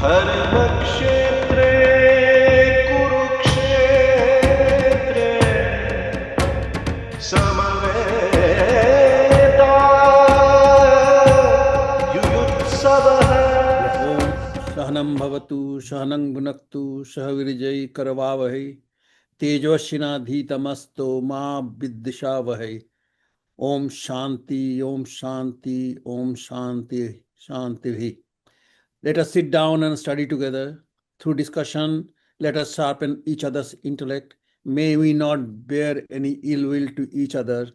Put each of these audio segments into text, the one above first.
धर्मक्षेत्रे कुरुक्षेत्रे समवेतायुयुत्सवः। ओम सहनं भवतु सहनं भुनक्तु सह वीर्यं करवावहै तेजस्विनाधीतमस्तु मा विद्विषावहै। ओम शांति ओम शांति ओम शांति शांति। Let us sit down and study together. Through discussion, let us sharpen each other's intellect. May we not bear any ill will to each other.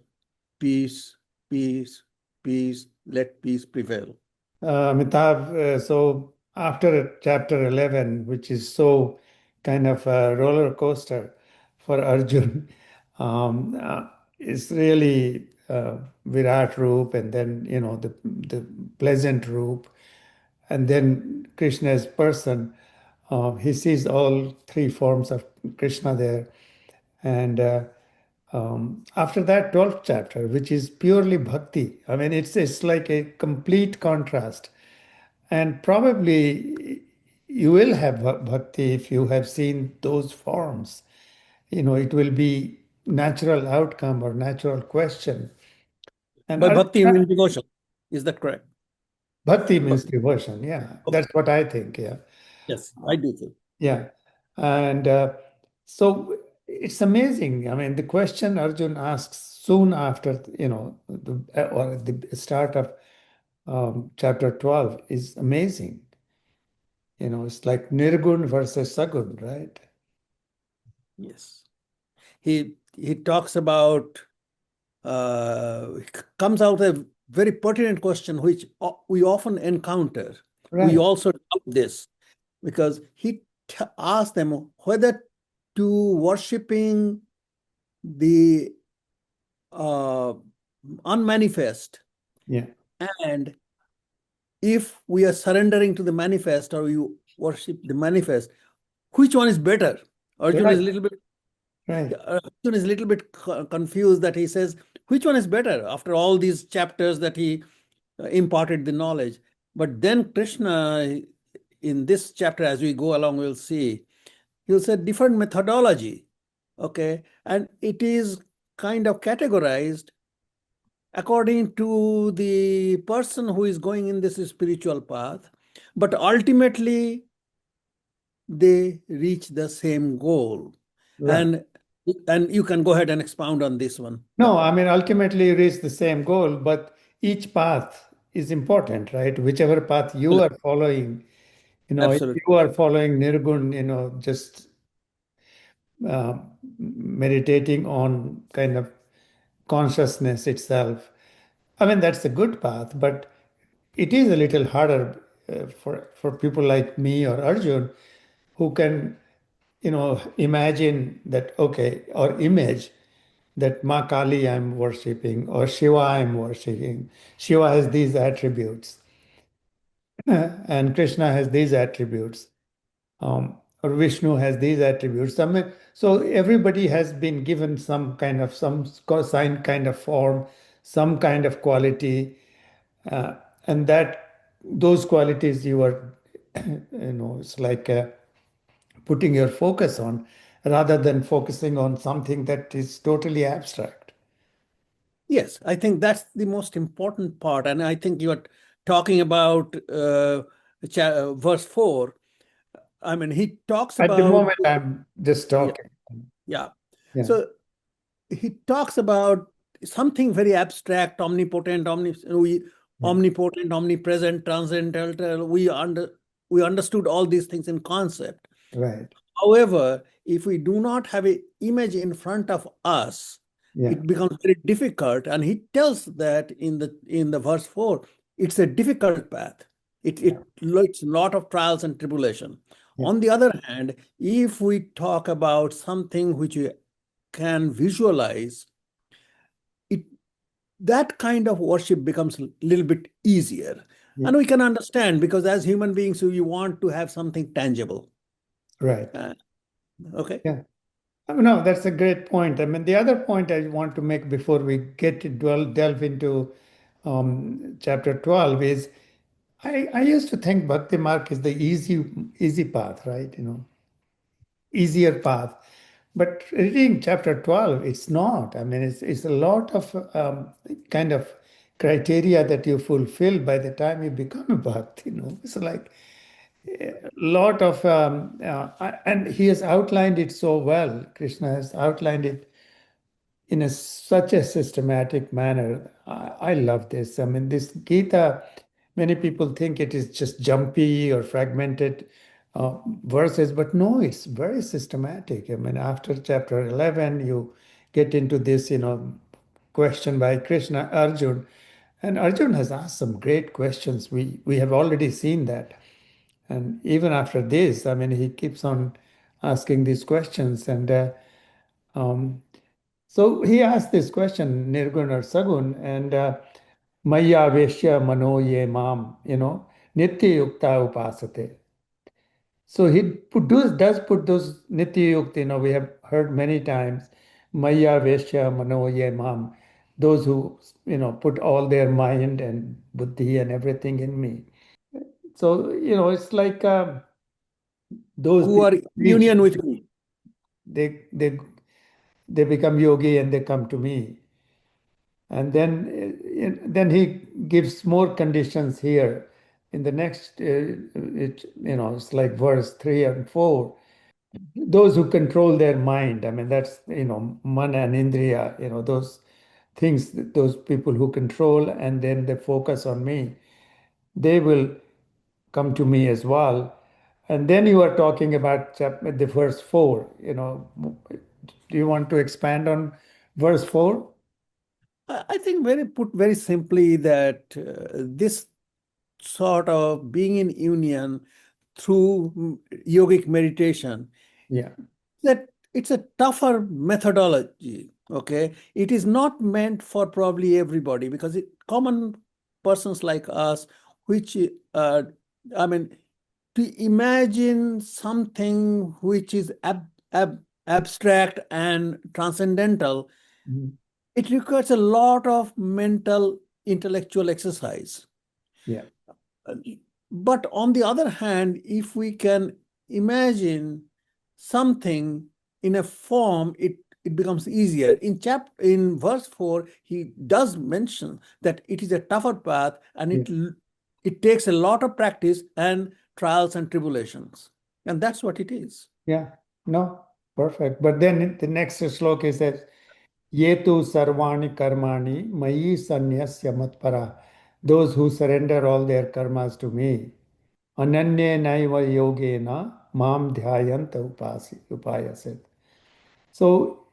Peace, peace, peace. Let peace prevail. Amitav, so after chapter 11, which is so kind of a roller coaster for Arjun, it's really Virat Roop, and then, the pleasant Roop, and then Krishna's person. He sees all three forms of Krishna there. And after that, 12th chapter, which is purely bhakti. I mean, it's like a complete contrast. And probably you will have bhakti if you have seen those forms. It will be natural outcome or natural question. And By bhakti, you mean devotion. Is that correct? bhakti means devotion. Yeah, Okay. that's what I think. Yeah. Yes, I do too. Yeah. And so it's amazing. I mean, the question Arjun asks soon after, or the start of chapter 12 is amazing. It's like Nirgun versus Sagun, right? Yes. He talks about, comes out a very pertinent question which we often encounter. Right. We also doubt this because he asked them whether to worshipping the unmanifest, Yeah. and if we are surrendering to the manifest or you worship the manifest, which one is better? Arjun Right. is a little bit Right. Arjun is a little bit confused that he says, which one is better after all these chapters that he imparted the knowledge? But then Krishna, in this chapter, as we go along, we'll see, he'll say different methodology, okay? And it is kind of categorized according to the person who is going in this spiritual path, but ultimately they reach the same goal. Right. And you can go ahead and expound on this one. No, I mean, ultimately you reach the same goal, but each path is important, right? Whichever path you are following, if Absolutely. you are following Nirgun, just meditating on kind of consciousness itself. I mean, that's a good path, but it is a little harder for people like me or Arjun who can, imagine that, okay, or image that Ma Kali I'm worshipping or Shiva I'm worshipping. Shiva has these attributes and Krishna has these attributes. Or Vishnu has these attributes. I mean, so everybody has been given some sign kind of form, some kind of quality, and those qualities you are, it's like putting your focus on rather than focusing on something that is totally abstract. Yes, I think that's the most important part. And I think you're talking about verse 4. I mean, he talks At the about. moment, I'm just talking. Yeah. Yeah. So he talks about something very abstract, omnipotent, omnipotent, omnipresent, transcendental. We understood all these things in concept. Right. However, if we do not have an image in front of us, Yeah. it becomes very difficult. And he tells that in the verse 4, it's a difficult path. It's a lot of trials and tribulation. Yeah. On the other hand, if we talk about something which we can visualize, that kind of worship becomes a little bit easier. Yeah. And we can understand because as human beings, we want to have something tangible. Right. Okay. Yeah. No, that's a great point. I mean, the other point I want to make before we get to delve into chapter 12 is I used to think Bhakti Mark is the easy path, right? Easier path. But reading chapter 12, it's not. I mean, it's a lot of kind of criteria that you fulfill by the time you become a bhakt. It's like a lot of, and he has outlined it so well. Krishna has outlined it in such a systematic manner. I love this. I mean, this Gita, many people think it is just jumpy or fragmented verses, but no, it's very systematic. I mean, after chapter 11, you get into this, question by Krishna, Arjun, and Arjun has asked some great questions. We have already seen that. And even after this, I mean, he keeps on asking these questions. And um, so he asked this question, Nirgun or Sagun, and Maya Veshya Mano Ye Mam, Nitya Yukta Upasate. So he does put those Nitya Yukta, we have heard many times, Maya Veshya Mano Ye Mam, those who, put all their mind and buddhi and everything in me. So, it's like those Who are people in reach, union with me. they, they, they become yogi and they come to me. And then he gives more conditions here. In the next, it's like verse 3 and 4. Those who control their mind, I mean, that's, mana and indriya, those things, those people who control and then they focus on me, they will come to me as well. And then you are talking about the verse 4, do you want to expand on verse 4? I think put very simply that this sort of being in union through yogic meditation, Yeah. that it's a tougher methodology. Okay, it is not meant for probably everybody because common persons like us, which I mean, to imagine something which is abstract and transcendental, Mhm. it requires a lot of mental intellectual exercise. Yeah. But on the other hand, if we can imagine something in a form, it becomes easier. In verse 4, he does mention that it is a tougher path and Yeah. it takes a lot of practice and trials and tribulations. And that's what it is. Yeah, no, perfect. But then the next sloka says, Yetu sarvani karmani mayi sanyasya matpara. Those who surrender all their karmas to me. Ananya naiva yogena mam dhyayanta upayasat. So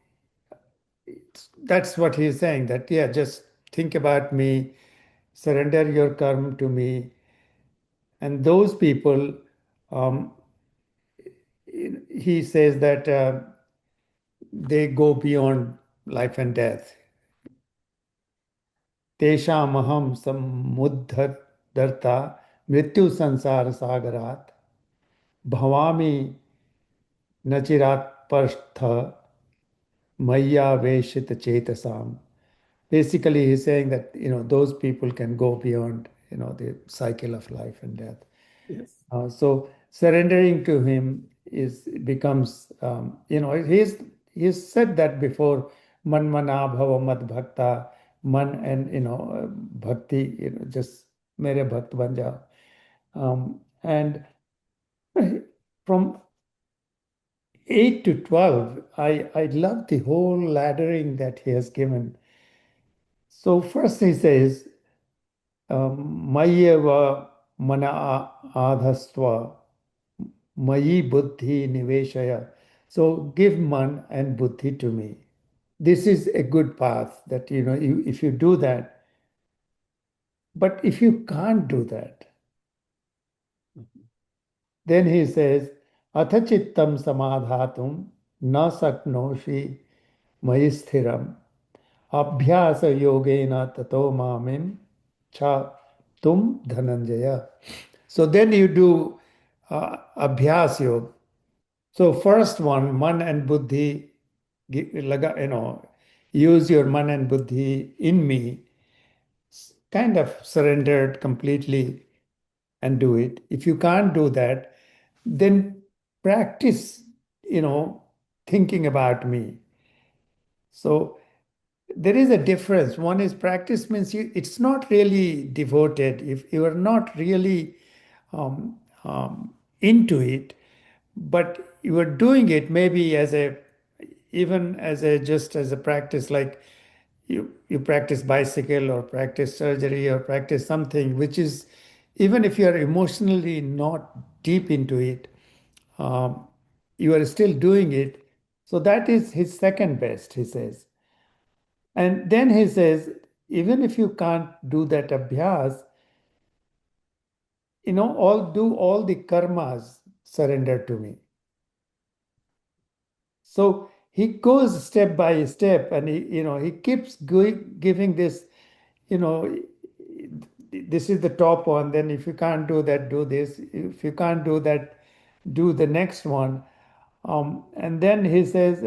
that's what he's saying, that, yeah, just think about me, surrender your karma to me. And those people, um, he says that they go beyond life and death. तेषामहं समुद्धरता मृत्यु संसार सागरात भवामि नचिरात परस्थ मय्या वेशित चेतसाम. Basically, he's saying that, those people can go beyond, the cycle of life and death. Yes. So surrendering to him becomes, he's said that before, man mana bhava mad bhakta, man and, bhakti, just mere bhakt ban jao. And from 8 to 12, I love the whole laddering that he has given. So first he says, Mayeva mana adhastva Mayi buddhi niveshaya. So give man and buddhi to me. This is a good path that, if you do that. But if you can't do that, then he says, Athachittam samadhatum na saknoshi mayi sthiram abhyasa yogena tato mamim cha tum dhananjaya. So then you do abhyas yoga. So first one, man and buddhi, use your man and buddhi in me, kind of surrendered completely. and do it. If you can't do that, then practice, thinking about me. So there is a difference. One is practice means it's not really devoted. If you are not really um, into it, but you are doing it maybe even as a just as a practice, like you practice bicycle or practice surgery or practice something which is, even if you are emotionally not deep into it, um, you are still doing it. So that is his second best, he says. And then he says, even if you can't do that abhyas, all the karmas surrender to me. So he goes step by step, and he keeps going, giving this, you know, this is the top one. Then if you can't do that, do this. If you can't do that, do the next one. And then he says,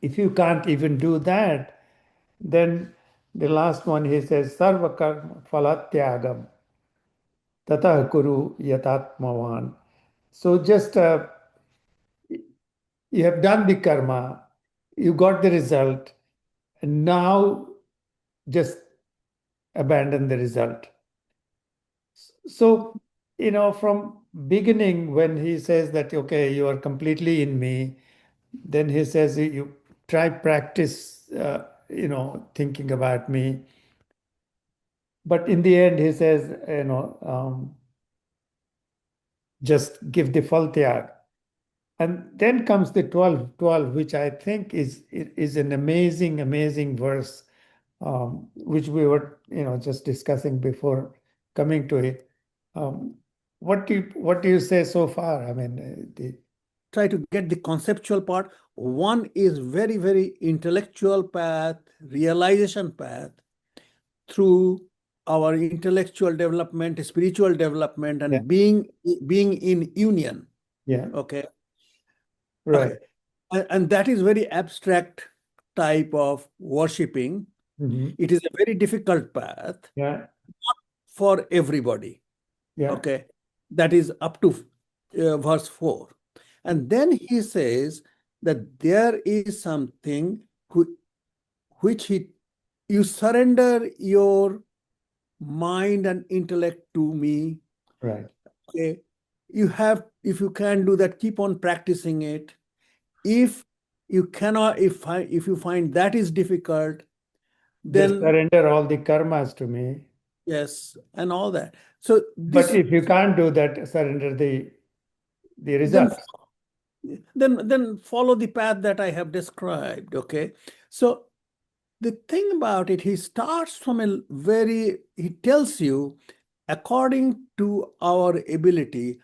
if you can't even do that, then the last one he says, Sarva karma phalatyagam tatah kuru yatatmavan. So just you have done the karma, you got the result, and now just abandon the result. So, from beginning, when he says that, okay, you are completely in me, then he says you try practice, thinking about me. But in the end, he says, just give the fal tyag. And then comes the 12, which I think is an amazing, amazing verse, which we were, just discussing before coming to it. Um, what do you say so far? I mean, Try to get the conceptual part. One is very, very intellectual path, realization path through our intellectual development, spiritual development, and yeah, being in union. yeah, Okay. right. Okay. And that is very abstract type of worshipping. Mhm. It is a very difficult path Yeah, for everybody. yeah, Okay. That is up to verse 4. And then he says that there is something which you surrender your mind and intellect to me. right. Okay. If you can do that, keep on practicing it. If you cannot, if you find that is difficult, Just then surrender all the karmas to me. yes, and all that. So But this if you can't do that, surrender the then results. then follow the path that I have described. Okay. So the thing about it, he starts from he tells you according to our ability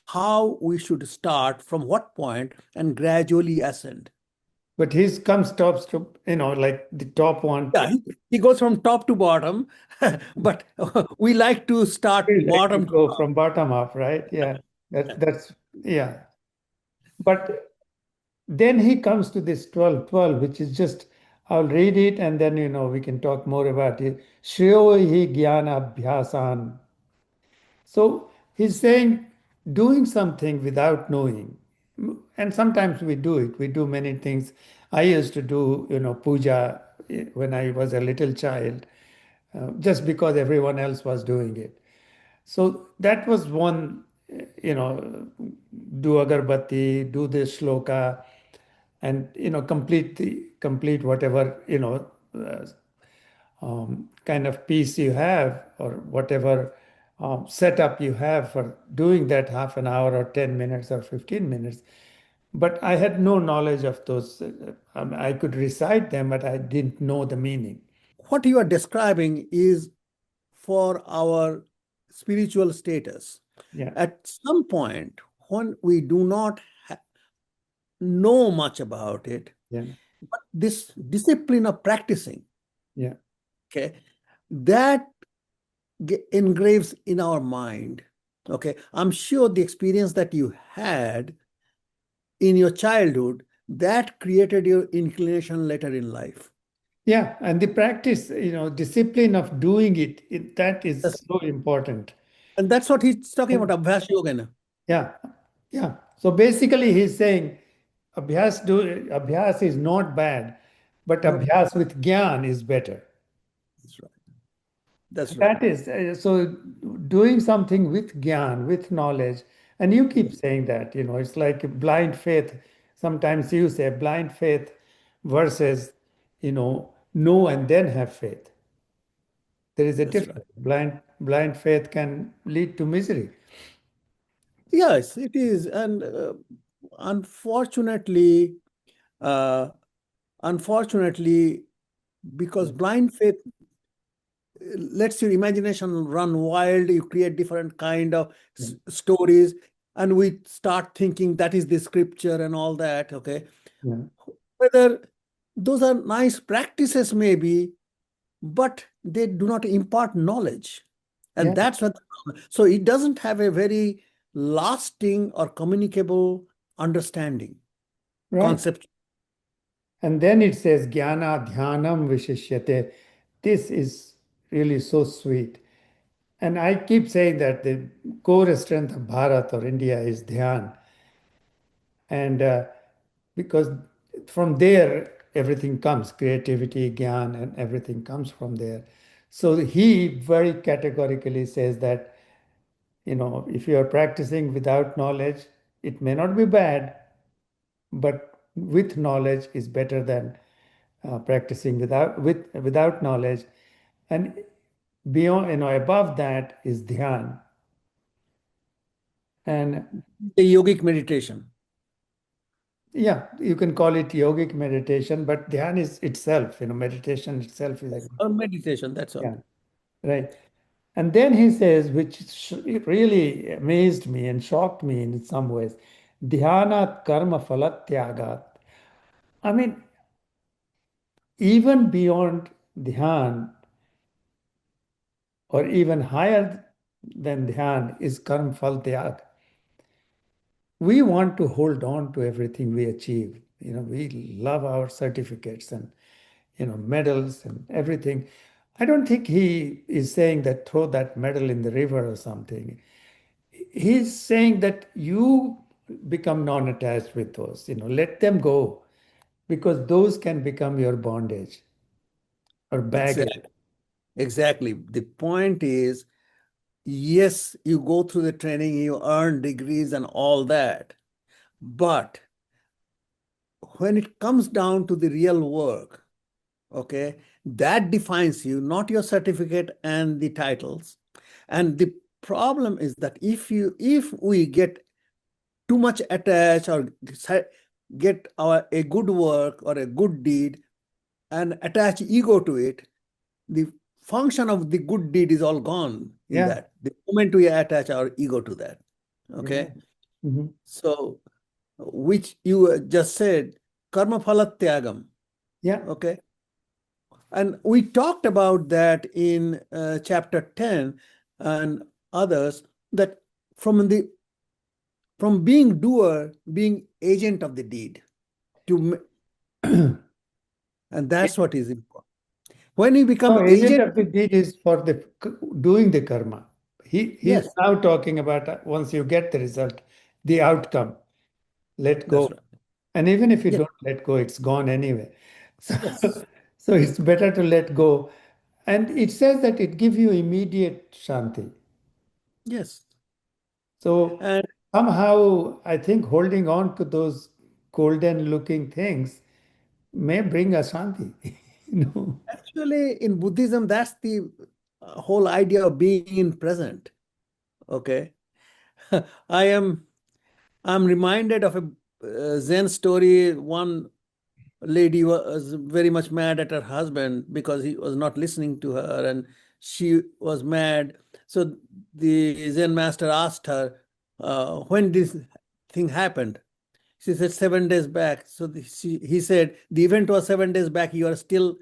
how we should start, from what point, and gradually ascend. But his comes tops to, like the top one. Yeah, he goes from top to bottom, but we like to start We like to bottom to go top. from bottom up, right? Yeah. That's yeah. But then he comes to this 12, which is just, I'll read it and then we can talk more about it. Shreyo hi jnana abhyasan. So he's saying doing something without knowing. And sometimes we do it. We do many things. I used to do, puja when I was a little child, just because everyone else was doing it. So that was one, do agarbatti, do the shloka, and complete whatever uh, kind of piece you have, or whatever setup you have for doing that half an hour or 10 minutes or 15 minutes. But I had no knowledge of those. I could recite them, but I didn't know the meaning. What you are describing is for our spiritual status. Yeah, At some point, when we do not know much about it, yeah, but this discipline of practicing, yeah, okay, that engraves in our mind. Okay, I'm sure the experience that you had in your childhood that created your inclination later in life. yeah. And the practice, discipline of doing it, that is Yes. so important. And that's what he's talking about, Abhyas Yoga. Yeah, yeah. So basically, he's saying abhyas is not bad, but Not abhyas with gyan is better. that's right. That's right. That is so doing something with gyan, with knowledge, and you Yeah, keep saying that, it's like blind faith. Sometimes you say blind faith versus, know and then have faith. There is a that's right. difference. Blind faith can lead to misery. Yes, it is. And unfortunately, uh, unfortunately, because blind faith lets your imagination run wild, you create different kind of Yeah. stories, and we start thinking that is the scripture and all that. Okay, Yeah. whether those are nice practices, maybe, but they do not impart knowledge. And Yeah. that's what, so it doesn't have a very lasting or communicable understanding Right. concept. And then it says jnana dhyanam vishishyate. This is really so sweet. And I keep saying that the core strength of Bharat or India is dhyan. And because from there, everything comes, creativity, gyan, and everything comes from there. So he very categorically says that, if you are practicing without knowledge, it may not be bad, but with knowledge is better than practicing without knowledge. And beyond, above that is dhyan. And The yogic meditation yeah, you can call it yogic meditation, but dhyan is itself, meditation itself is a or meditation, that's all. yeah, right. And then he says, which it really amazed me and shocked me in some ways, dhyanat karma phalatyagat. I mean, even beyond dhyan, or even higher than dhyan, is karma phal tyag. We want to hold on to everything we achieve. We love our certificates and medals and everything. I don't think he is saying that throw that medal in the river or something. He's saying that you become non-attached with those, let them go, because those can become your bondage or baggage. Exactly. Exactly. The point is, yes, you go through the training, you earn degrees and all that. But when it comes down to the real work, okay, that defines you, not your certificate and the titles. And the problem is that if we get too much attached or get a good work or a good deed and attach ego to it, the function of the good deed is all gone in Yeah, that. The moment we attach our ego to that. yeah. Okay. Mhm. So, which you just said, karma phala tyagam. Yeah, Okay. And we talked about that in chapter 10 and others, that from the from being doer, being agent of the deed, to and that's what is important. When you become no, agent agent, of the deed is for the doing the karma. He's yes, now talking about once you get the result, the outcome. Let that's go. right. And even if you Yes, don't let go, it's gone anyway. So, yes, so it's better to let go. And it says that it gives you immediate shanti. yes. So And somehow I think holding on to those golden looking things may bring us shanti. you know. actually, in Buddhism, that's the whole idea of being in present. Okay. I am I'm reminded of a Zen story. One lady was very much mad at her husband because he was not listening to her, and she was mad. So the Zen master asked her, when this thing happened. She said 7 days back. So he said, the event was 7 days back. You are still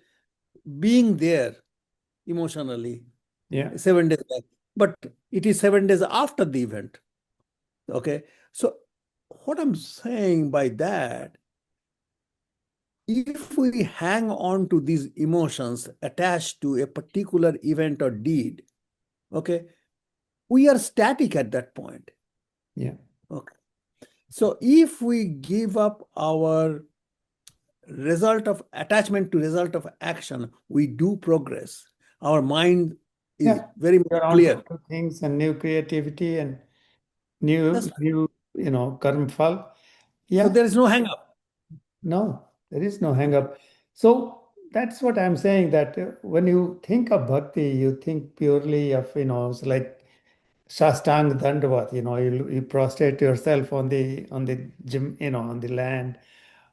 being there emotionally Yeah. 7 days back, but it is 7 days after the event. Okay. So what I'm saying by that, if we hang on to these emotions attached to a particular event or deed, okay, we are static at that point. Yeah. Okay. So if we give up our result of attachment to result of action, we do progress. Our mind is Yeah. very You're on to clear. new things and new creativity and That's right. new, karma phal. So Yeah. there is no hang up. No, there is no hang up. So that's what I'm saying, that when you think of bhakti, you think purely of, it's like Shastang Dandavat, you prostrate yourself on the gym, on the land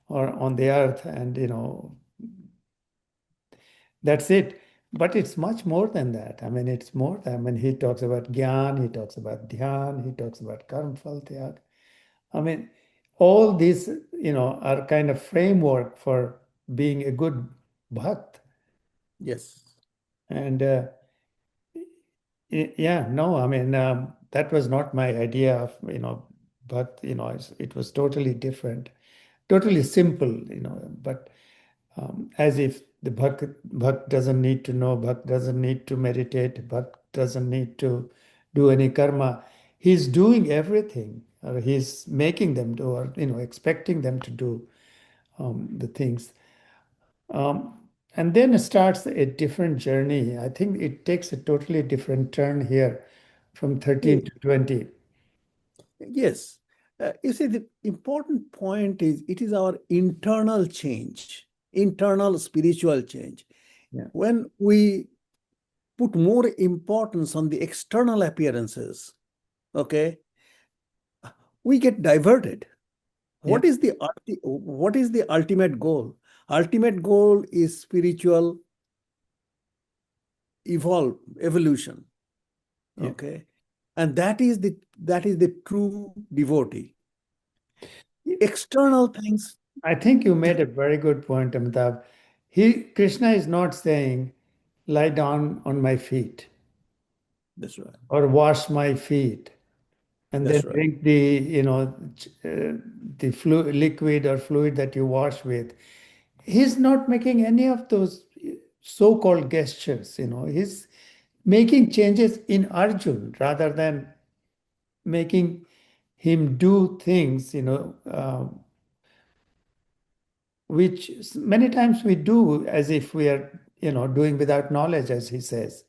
or on the earth, and that's it. But it's much more than that. I mean, it's more than, I mean, he talks about Gyan, he talks about Dhyan, he talks about Karma Phal Tyag. I mean, all these, are kind of framework for being a good bhakt. Yes. And yeah, no, I mean, that was not my idea of, bhakt, it was totally different, totally simple, but as if the bhakt doesn't need to know, bhakt doesn't need to meditate, bhakt doesn't need to do any karma. He's doing everything, or he's making them do, or expecting them to do the things. Um, and then it starts a different journey. I think it takes a totally different turn here from 13 to 20. Yes. You see, the important point is it is our internal change, internal spiritual change. Yeah. When we put more importance on the external appearances, okay, we get diverted. Yeah. What is the ultimate goal? Ultimate goal is spiritual evolution. Yeah. Okay. And that is the true devotee. External things, I think you made a very good point, Amitabh. Krishna is not saying, lie down on my feet that's right. or wash my feet and then That's right. drink the liquid or fluid that you wash with. He's not making any of those so-called gestures, He's making changes in Arjun rather than making him do things, which many times we do as if we are, doing without knowledge, as he says,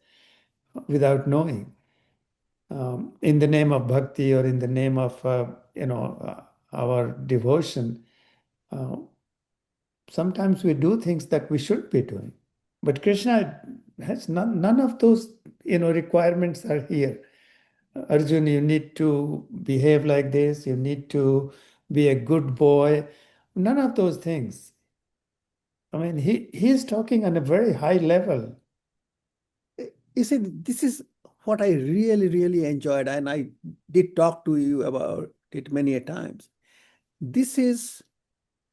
without knowing, in the name of bhakti or in the name of, our devotion. Uh, Sometimes we do things that we should be doing. But Krishna has none of those, requirements are here. Arjun, you need to behave like this. You need to be a good boy. None of those things. I mean, he's talking on a very high level. You see, this is what I really, really enjoyed, and I did talk to you about it many a times. This is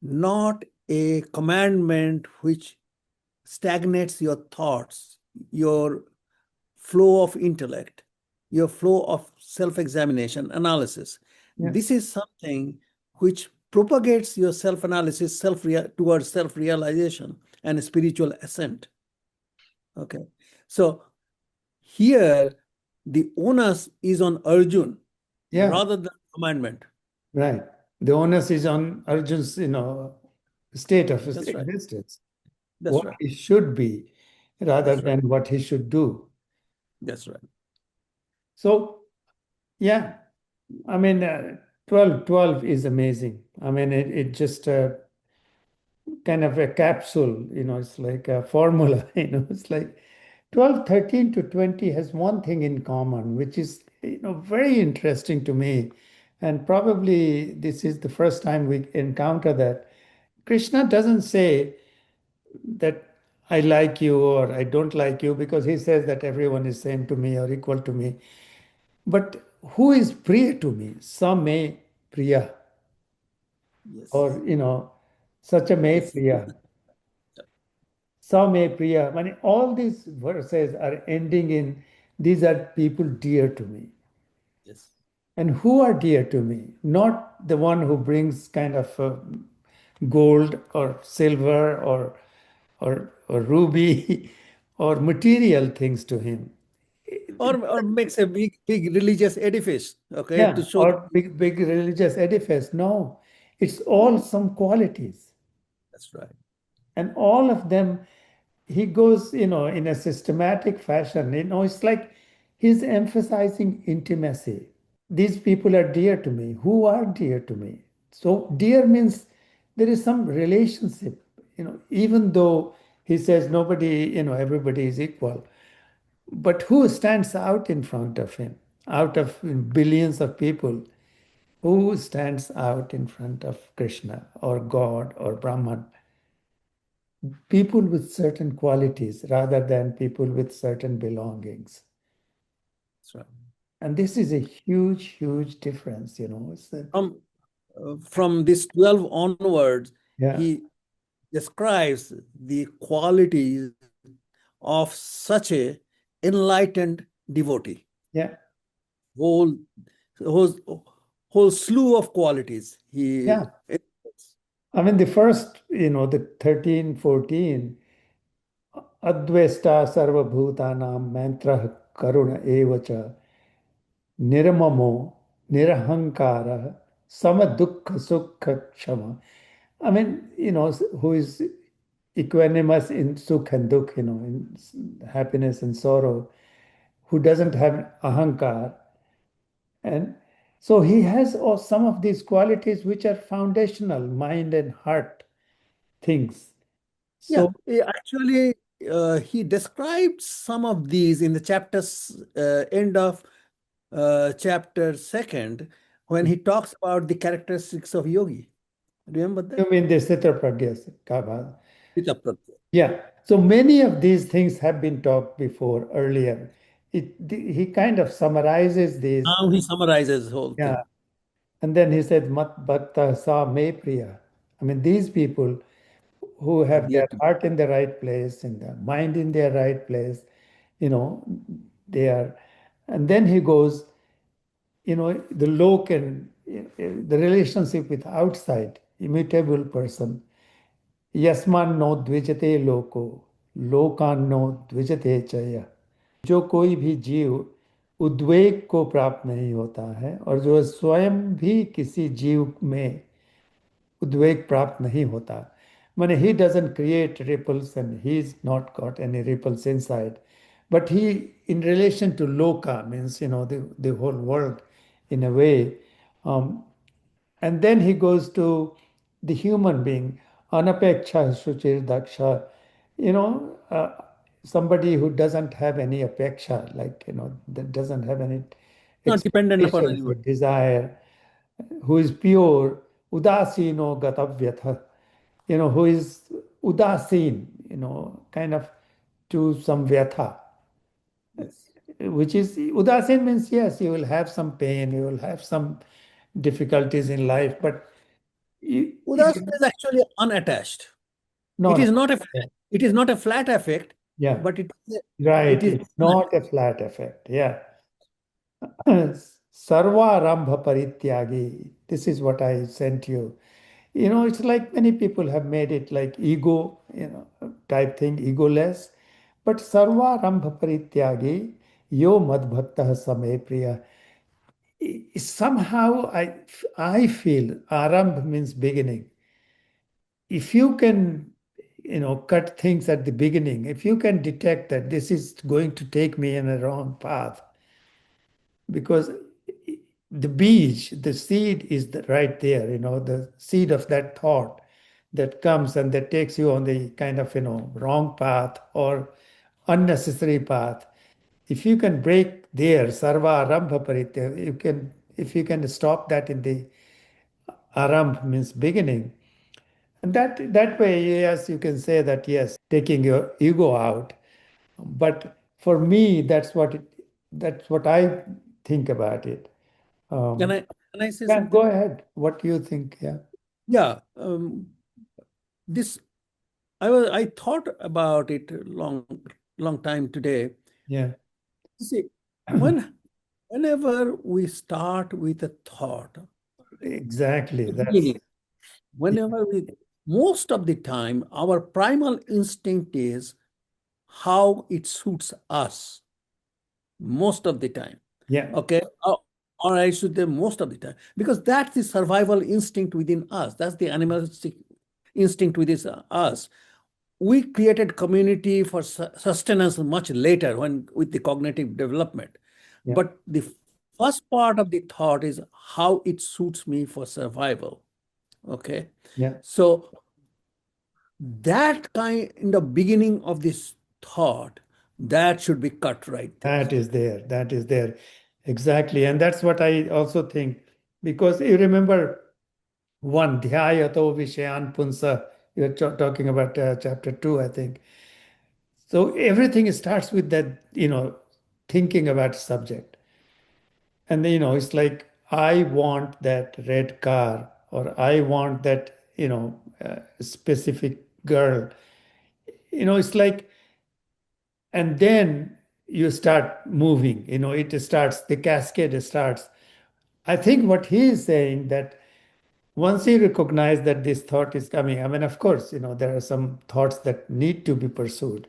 not a commandment which stagnates your thoughts, your flow of intellect, your flow of self-examination, analysis. Yeah, This is something which propagates your self-analysis towards self-realization and spiritual ascent. Okay. So here, the onus is on Arjun yeah, rather than commandment. right. The onus is on Arjun's, state of his That's right. existence, That's what right. he should be, rather That's right. than what he should do. That's right. So, yeah, I mean, 12 is amazing. I mean, it just kind of a capsule, it's like a formula, it's like 12, 13 to 20 has one thing in common, which is, very interesting to me. And probably this is the first time we encounter that. Krishna doesn't say that I like you or I don't like you, because he says that everyone is same to me or equal to me. But who is Priya to me? Same Priya, Yes. or, such a May Yes. Priya. Same Priya. I mean, all these verses are ending in, these are people dear to me. Yes. And who are dear to me? Not the one who brings kind of gold or silver or ruby or material things to him. or makes a big religious edifice, okay, to Yeah, show or big religious edifice. No, it's all some qualities. that's right. And all of them, he goes, in a systematic fashion. It's like he's emphasizing intimacy. These people are dear to me. Who are dear to me? So dear means there is some relationship, even though he says nobody, everybody is equal. But who stands out in front of him? Out of billions of people, who stands out in front of Krishna or God or Brahman? People with certain qualities rather than people with certain belongings. That's right. And this is a huge, huge difference, From this 12 onwards, Yeah, he describes the qualities of such a enlightened devotee. yeah, Whole whole, whole slew of qualities he. yeah. I mean, the first, the 13, 14, Advesta Sarvabhutanam Mantra Karuna Evacha Nirmamo Nirahankara Samadukha Sukha Kshama. I mean, who is equanimous in sukh and dukh, in happiness and sorrow, who doesn't have ahankar. And so he has some of these qualities which are foundational, mind and heart things. Yeah, So, actually, he described some of these in the chapter's end of chapter second when he talks about the characteristics of yogi. Remember that? you mean the Sthita Pragyas, Kabha? Pita Pratya. Yeah. So many of these things have been talked before earlier. He kind of summarizes these. Now he summarizes the whole Yeah. thing. And then he said, Mat Bhakta Sa Me Priya. I mean, these people who Are have dear their to me. heart in the right place and their mind in their right place, you know, they are. And then he goes, the lok and the relationship with outside, immutable person. Yasman no dvijate loko, lokan no dvijate chaya. जो कोई भी जीव उद्वेग को प्राप्त नहीं होता है और जो स्वयं भी किसी जीव में उद्वेग प्राप्त नहीं होता माने he doesn't create ripples and he's not got any ripples inside but he in relation to loka means the whole world in a way um, and then he goes to the human being anapeksha shuchir daksha somebody who doesn't have any apeksha like that doesn't have any Not dependent upon expectations or anyone. desire who is pure, udasino gatavyatha, who is udasin, kind of to some vyatha, Yes. which is udasin means yes, you will have some pain, you will have some difficulties in life, but Udasana is actually unattached. no, It no, is not yeah, it is not a flat effect, yeah, but it right. is It's not a flat effect. Yeah. Sarvarambha parityagi. This is what I sent you. It's like many people have made it like ego, type thing, egoless. But sarvarambha parityagi, yo madbhaktah same priya. Somehow I feel arambh means beginning. If you can, cut things at the beginning, if you can detect that this is going to take me in a wrong path, because the beach, the seed is right there, the seed of that thought that comes and that takes you on the kind of, wrong path or unnecessary path. If you can break there, sarva arambha paritya, if you can stop that in the arambh means beginning. And that way, yes, you can say that, yes, taking your ego out. But for me, that's what I think about it. Can Um, I can I say yeah, go something? ahead. What do you think? Yeah. Yeah. This I thought about it long time today. Yeah. See, whenever we start with a thought, Exactly. the That's beginning, whenever we most of the time our primal instinct is how it suits us. most of the time. Yeah. Okay. Or I should say most of the time, because that's the survival instinct within us. That's the animalistic instinct within us. We created community for sustenance much later when with the cognitive development. Yeah. But the first part of the thought is how it suits me for survival. Okay. Yeah. So that kind of beginning of this thought, that should be cut right there. That is there. That is there. Exactly. And that's what I also think. Because you remember one, dhyayato vishayan punsa, you're talking about chapter 2, I think. So everything starts with that, thinking about subject. And then, it's like, I want that red car, or I want that, specific girl. It's like, and then you start moving, it starts, the cascade starts. I think what he is saying that once you recognize that this thought is coming, I mean, of course, there are some thoughts that need to be pursued,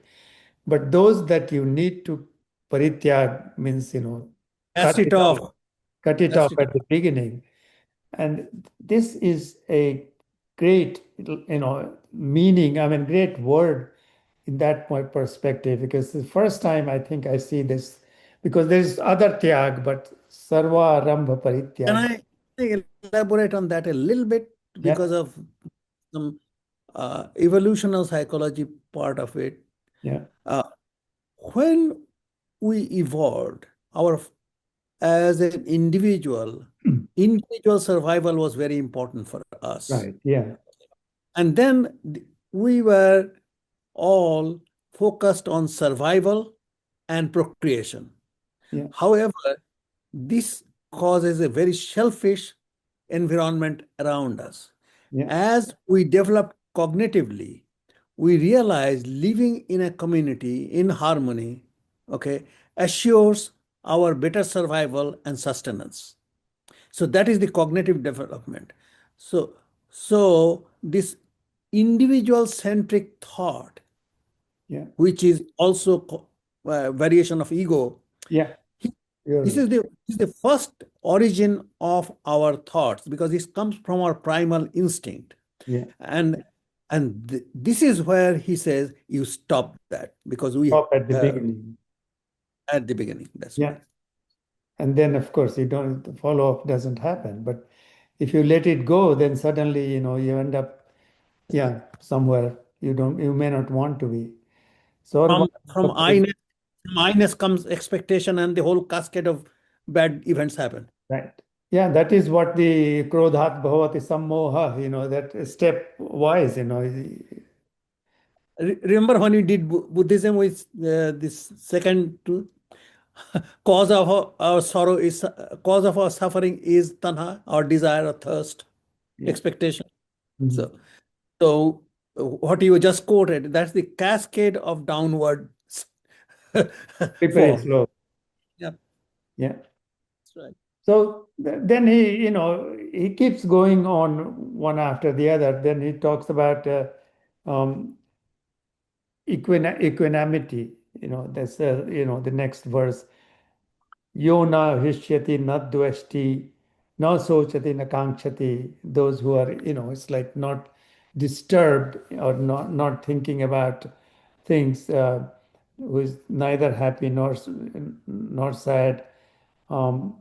but those that you need to parityag means, cut Cast it it off, off. cut it Cast off it at off. the beginning. And this is a great, meaning, I mean, great word in that my perspective, because the first time I think I see this, because there's other tyag, but sarva arambha Can parityag. I elaborate on that a little bit Yeah, because of some evolutional psychology part of it? yeah, Uh, when we evolved, our as an individual survival was very important for us. right, yeah, And then we were all focused on survival and procreation. yeah, However, this causes a very selfish environment around us. yeah, As we develop cognitively, we realize living in a community in harmony, okay, assures our better survival and sustenance. So that is the cognitive development. So this individual centric thought, yeah, which is also variation of ego, yeah, this purely, is the first origin of our thoughts, because this comes from our primal instinct. yeah, and this is where he says you stop that, because we stop at the beginning. at the beginning, that's Yeah. right. And then, of course, the follow up doesn't happen. But if you let it go, then suddenly, you end up, yeah, somewhere you may not want to be. from Sarva, from I-ness, from I-ness comes expectation, and the whole cascade of bad events happen. right. Yeah, that is what the krodhat bhavati sammoha, that stepwise, Remember when we did Buddhism with this second truth? Cause of our sorrow is cause of our suffering is tanha, our desire or thirst, yeah. expectation. Mhm. So what you just quoted, that's the cascade of downward Slippery fall. slope. Yeah, Yeah. that's right. So then he keeps going on one after the other. Then he talks about um, equanimity. That's the next verse. Yo na hishyati na dveshti, na sochati na kankshati. Those who are, it's like not disturbed or not thinking about things, who is neither happy nor sad. Um,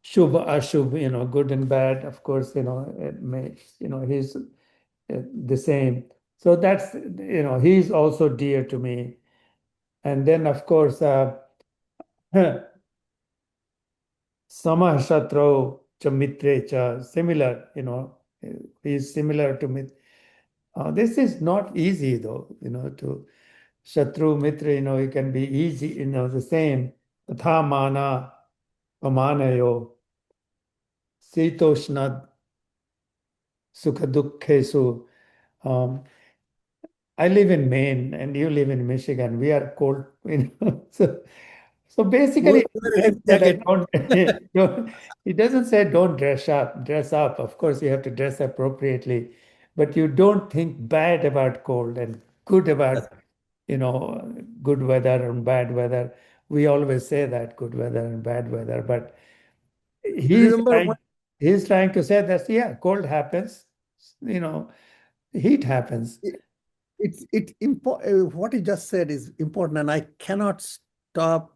Shubh, Ashubh, good and bad, of course, it may, he's the same. So that's, he's also dear to me. And then, of course, Samah Shatro cha mitre cha, similar, he's similar to me. This is not easy, though, to Shatru Mitra, it can be easy, the same. Tatha mana pamanayo, sitoshna sukha dukkhesu. Um, I live in Maine and you live in Michigan. We are cold, So basically, Wear a he heavy said jacket. he doesn't say don't dress up. Of course, you have to dress appropriately, but you don't think bad about cold and good about, good weather and bad weather. we always say that good weather and bad weather, but You he's remember trying, he's trying to say that, yeah, cold happens, you know, heat happens. what you just said is important, and I cannot stop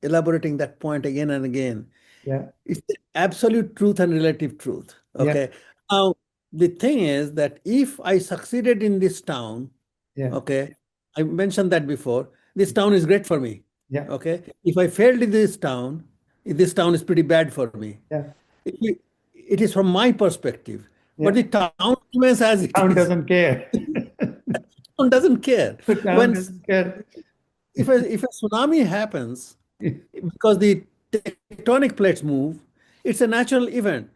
elaborating that point again and again. Yeah, It's the absolute truth and relative truth. yeah, Okay. Now, the thing is that if I succeeded in this town, yeah, okay, I mentioned that before, this town is great for me. yeah, Okay. If I failed in this town is pretty bad for me. yeah, It, it is from my perspective, but yeah. the town remains as it Town is. doesn't care. Town doesn't care. The town When doesn't care. if a tsunami happens, because the tectonic plates move, it's a natural event.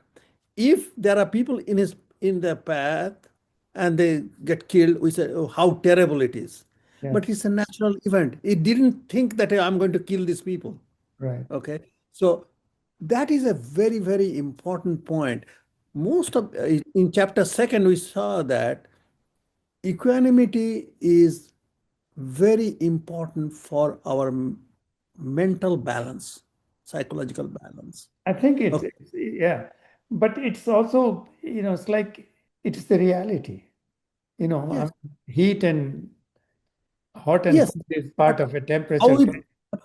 If there are people in the path and they get killed, we say, oh, how terrible it is. Yeah, But it's a natural event. It didn't think that I'm going to kill these people. right. Okay. So that is a very, very important point. Most of in chapter second, we saw that equanimity is very important for our mental balance, psychological balance. I think Okay. yeah, but it's also, it's like it's the reality. Yes. Heat and hot and Yes. cold is But part of a how temperature we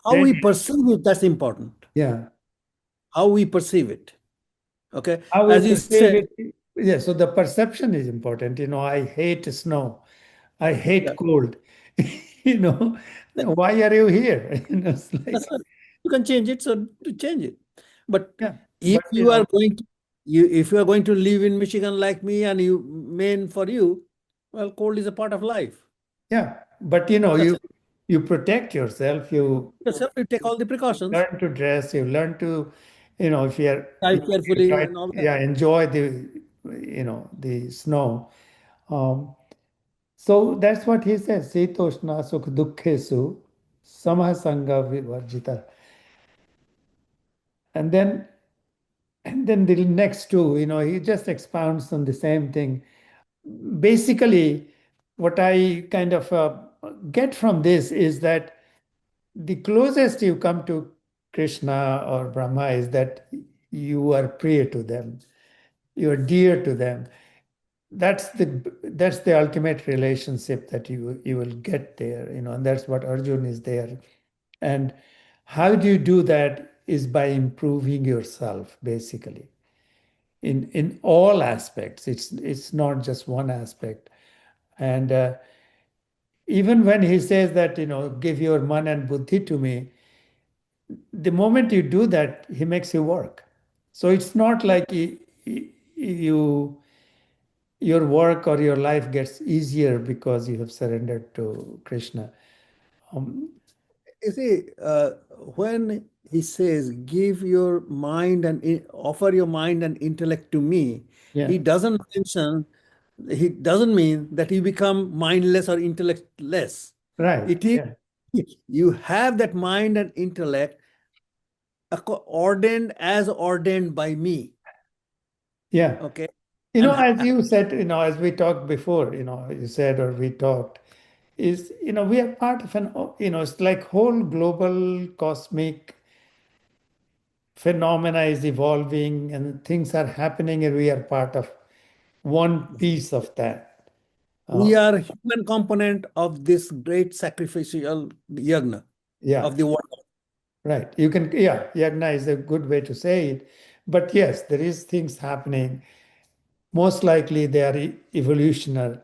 how we gradient. perceive it, that's important. Yeah. How we perceive it. Okay. How we As you perceive said, it. Yeah, so the perception is important. I hate snow. I hate yeah, cold. You know, why are you here? It's that's like, right. You can change it, so to change it. But yeah, if but you are going to if you are going to live in Michigan like me and you Maine for you, well, cold is a part of life. yeah, but That's you protect yourself, yourself, you take all the precautions, learn to dress, you learn to, if you're, drive you carefully try, and all that. yeah, enjoy the snow. Um, so that's what he says, Sitoshna sukh dukhesu samahasanga vivarjita. And then, the next two, he just expounds on the same thing. Basically, what I kind of get from this is that the closest you come to Krishna or Brahma is that you are priya to them, you are dear to them. That's the ultimate relationship that you will get there, and that's what Arjun is there. And how do you do that is by improving yourself, basically, in all aspects. It's not just one aspect. And even when he says that, give your man and buddhi to me, the moment you do that, he makes you work. So it's not like you your work or your life gets easier because you have surrendered to Krishna. Um, You see, when he says, give your mind and offer your mind and intellect to me, yeah, he doesn't mention, he doesn't mean that you become mindless or intellectless. right. It is, Yeah, you have that mind and intellect ordained as ordained by me. yeah. Okay. And As you said, as we talked before, you said or we talked, is we are part of an, it's like whole global cosmic phenomena is evolving and things are happening and we are part of one piece of that. we Uh, are human component of this great sacrificial yagna yeah, of the world. right. You can, yeah, yagna is a good way to say it. But yes, there is things happening. Most likely they are evolutionary,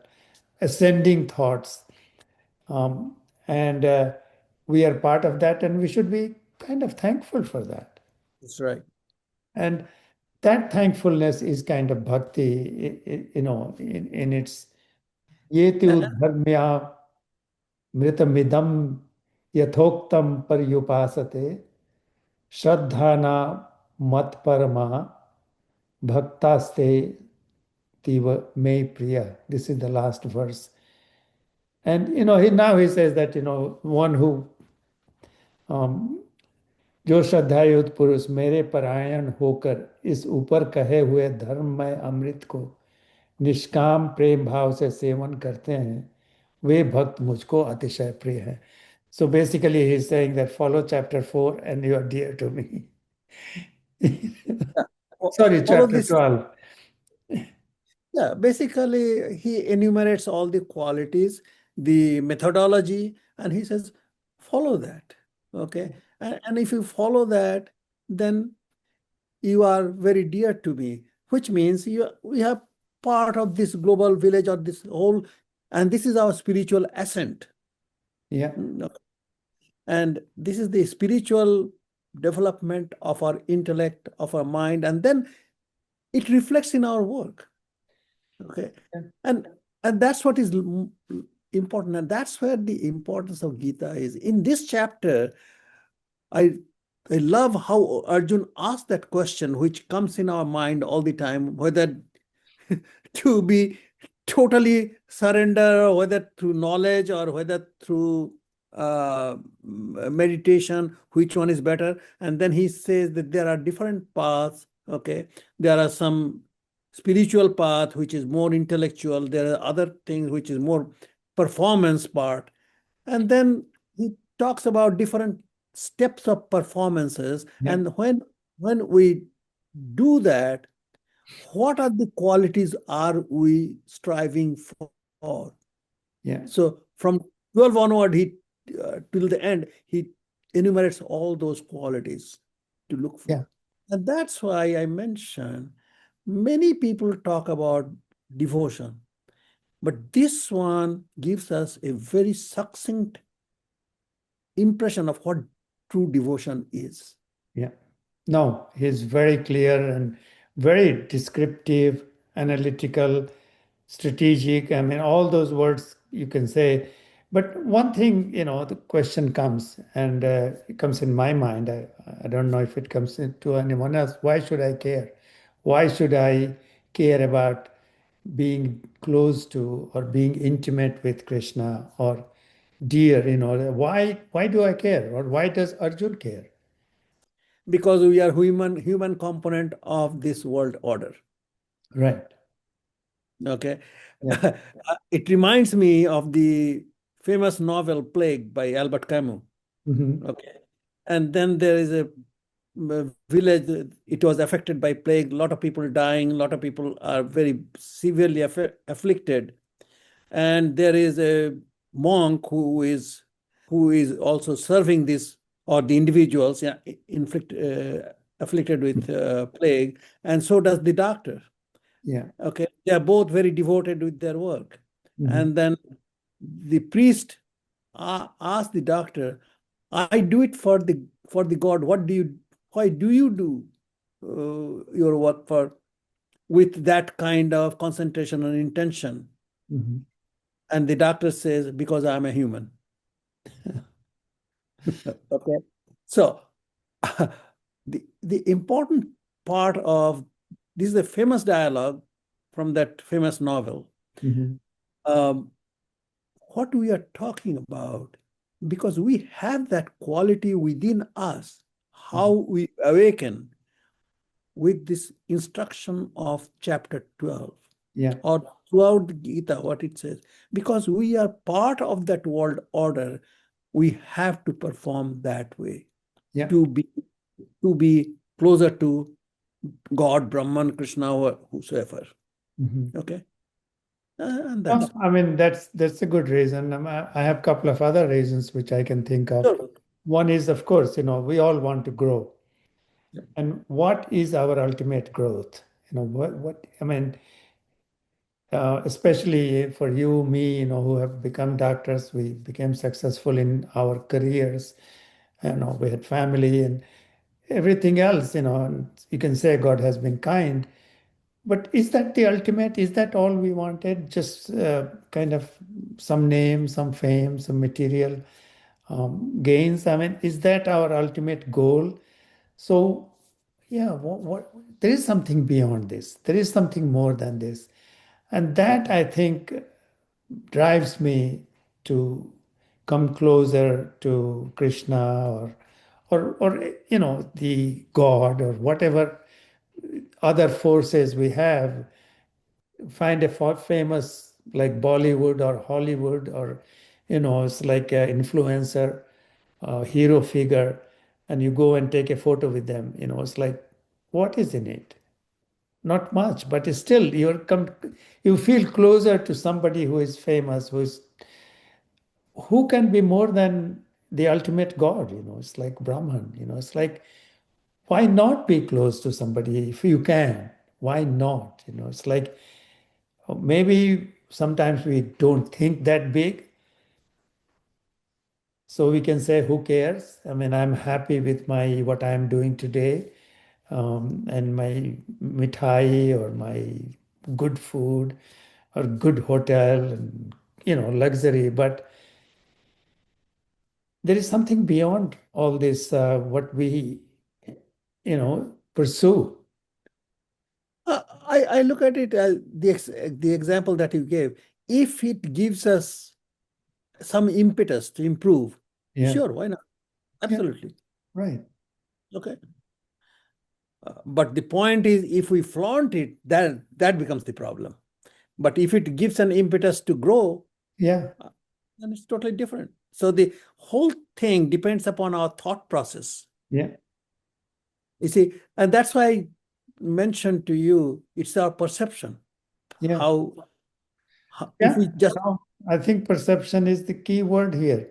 ascending thoughts. Um, and we are part of that, and we should be kind of thankful for that. That's right. And that thankfulness is kind of bhakti, in its yeti udharmya mritamidam yathoktam paryupasate shraddhana matparama bhaktaste tiva me priya. This is the last verse. And he says that one who जो श्रद्धायुत पुरुष मेरे परायण होकर इस ऊपर कहे हुए धर्ममय अमृत को निष्काम प्रेम भाव से सेवन करते हैं वे भक्त मुझको अतिशय प्रिय है. So basically, he's saying that follow chapter 4 and you are dear to me. Yeah. Sorry, Follow chapter this. 12. Yeah, basically, he enumerates all the qualities, the methodology, and he says, follow that. Okay. And if you follow that, then you are very dear to me, which means we have part of this global village or this whole, and this is our spiritual ascent. Yeah, Okay. And this is the spiritual development of our intellect, of our mind, and then it reflects in our work. Okay. yeah, And and that's what is important. And that's where the importance of Gita is. In this chapter, I I love how Arjun asked that question, which comes in our mind all the time, whether to be totally surrender, or whether through knowledge or whether through meditation, which one is better. And then he says that there are different paths. Okay, there are some spiritual path which is more intellectual. There are other things which is more performance part. And then he talks about different steps of performances. yeah, And when we do that, what are the qualities are we striving for? yeah, So from 12 onward, he till the end, he enumerates all those qualities to look yeah, for. And that's why I mentioned many people talk about devotion, but this one gives us a very succinct impression of what true devotion is. yeah. No, he's very clear and very descriptive, analytical, strategic. I mean, all those words you can say. But one thing, the question comes, and it comes in my mind. I don't know if it comes to anyone else. Why should I care? Why should I care about being close to or being intimate with Krishna or dear? Why do I care? Or why does Arjun care? Because we are human component of this world order. Right. Okay. Yeah. It reminds me of the famous novel Plague by Albert Camus. Hmm. Okay. And then there is a village, it was affected by plague, a lot of people dying, a lot of people are very severely afflicted. And there is a monk who is also serving this, or the individuals, yeah, afflicted with plague, and so does the doctor. Yeah. Okay, they are both very devoted with their work. Hmm. And then the priest asked the doctor, I do it for the God. Why do you do your work for with that kind of concentration and intention? Hmm. And the doctor says, because I'm a human. Okay. So the important part of this is a famous dialogue from that famous novel. Hmm. Um, what we are talking about, because we have that quality within us, how we awaken with this instruction of chapter 12 Yeah. or throughout the Gita, what it says, because we are part of that world order, we have to perform that way Yeah. to be closer to God, Brahman, Krishna, or whosoever. Hmm. Okay. And that's I mean, that's a good reason. I have a couple of other reasons which I can think of. sure. One is, of course, we all want to grow. Yeah. And what is our ultimate growth? What I mean, especially for you, me, who have become doctors, we became successful in our careers. We had family and everything else, and you can say God has been kind. But is that the ultimate? Is that all we wanted? Just kind of some name, some fame, some material gains? I mean, is that our ultimate goal? So, yeah, there is something beyond this. There is something more than this. And that, I think, drives me to come closer to Krishna or the God or whatever other forces we have. Find a famous like Bollywood or Hollywood or it's like an influencer, hero figure, and you go and take a photo with them. It's like, what is in it? Not much, but it's still you feel closer to somebody who is famous, who can be more than the ultimate God. It's like Brahman. It's like, why not be close to somebody if you can? Why not? It's like, maybe sometimes we don't think that big. So we can say, who cares? I mean, I'm happy with what I'm doing today, and my mithai or my good food or good hotel and luxury. But there is something beyond all this, what we pursue. I look at it as the example that you gave. If it gives us some impetus to improve, Yeah, sure, why not? yeah, Absolutely. right. Okay. But the point is, if we flaunt it, that becomes the problem. But if it gives an impetus to grow, Yeah, then it's totally different. So the whole thing depends upon our thought process. yeah, You see, and that's why I mentioned to you, it's our perception. yeah, If yeah. we just No, I think perception is the key word here.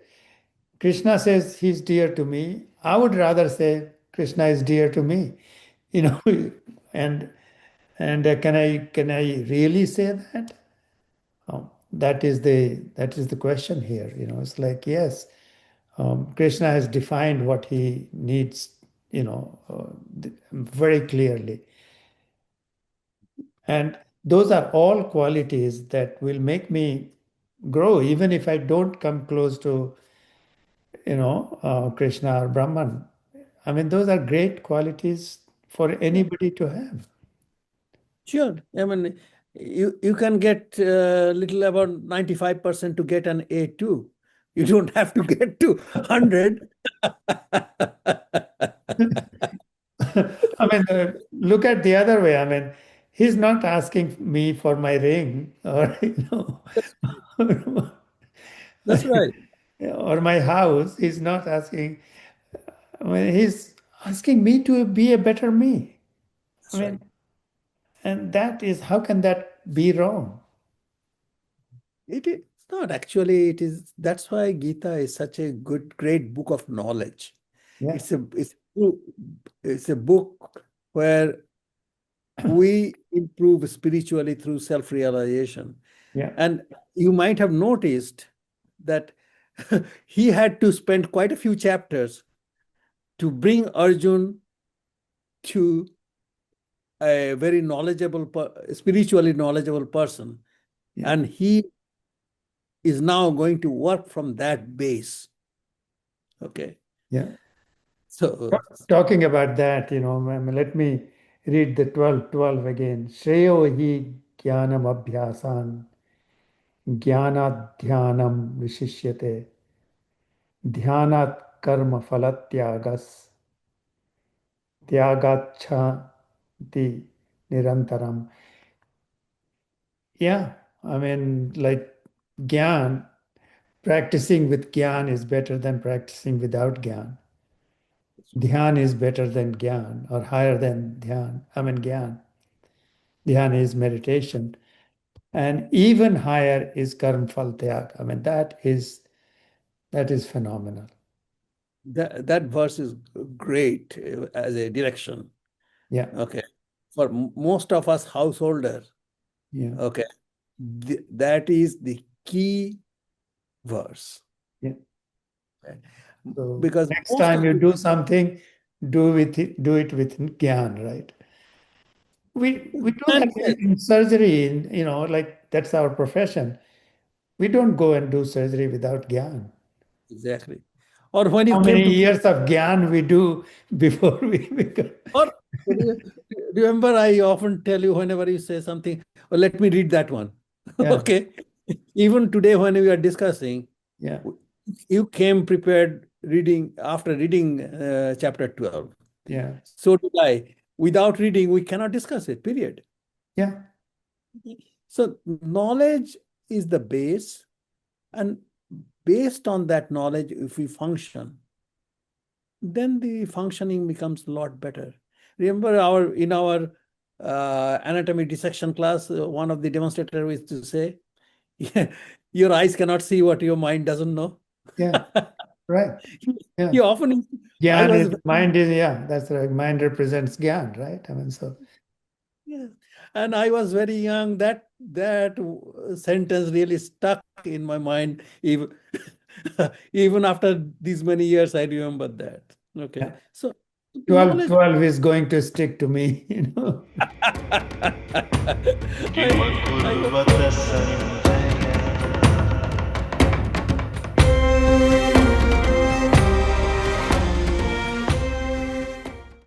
Krishna says he's dear to me. I would rather say Krishna is dear to me. You know, and can I really say that? That is the question here. It's like, yes, Krishna has defined what he needs. Very clearly, and those are all qualities that will make me grow, even if I don't come close to Krishna or Brahman. I mean, those are great qualities for yeah, anybody to have. sure. I mean, you can get little about 95% to get an A2. You don't have to get to 100. I mean, look at the other way. I mean, he's not asking me for my ring or That's right. That's right. or my house. He's not asking. I mean, he's asking me to be a better me. I That's mean, right. and that is, how can that be wrong? It is not actually. It is. That's why Gita is such a great book of knowledge. Yeah, It's a book where we improve spiritually through self-realization. yeah, And you might have noticed that he had to spend quite a few chapters to bring Arjun to a very spiritually knowledgeable person. yeah, And he is now going to work from that base. Okay. yeah. So, Talking about that, let me read the 12:12 again. Shreyo hi jnanam abhyasan ज्ञानाध्यानम विशिष्यते ध्यानात् कर्म फलत्यागस त्यागाच्छाति nirantaram. Yeah, I mean, like, gyan, practicing with gyan is better than practicing without gyan. Dhyan is better than gyan or higher than dhyan. I mean, gyan. Dhyan is meditation. And even higher is karm phal tyag. I mean, that is phenomenal. that verse is great as a direction. Yeah, Okay. For most of us householders, yeah, okay, that is the key verse. yeah. Okay. So Because next most time of you the do something, do it with gyan, right? We do and that yes, in surgery, like that's our profession. We don't go and do surgery without gyan. exactly. Or when you How came many to years of gyan we do before we become? or remember, I often tell you whenever you say something, well, let me read that one. Yeah, Okay. Even today, when we are discussing, yeah, you came prepared reading after reading chapter 12. yeah, So did I. Without reading, we cannot discuss it, period. yeah, So knowledge is the base. And based on that knowledge, if we function, then the functioning becomes a lot better. Remember in our anatomy dissection class, one of the demonstrators used to say, your eyes cannot see what your mind doesn't know. Yeah, right. Yeah. You often, I Gyan was is, mind is, yeah, that's right. Mind represents Gyan, right? I mean, so. Yes. And I was very young. That sentence really stuck in my mind. Even, even after these many years, I remember that. Okay. Yeah. So 12, knowledge. 12 is going to stick to me, you know. I, किमकुर्वत सन्निधौ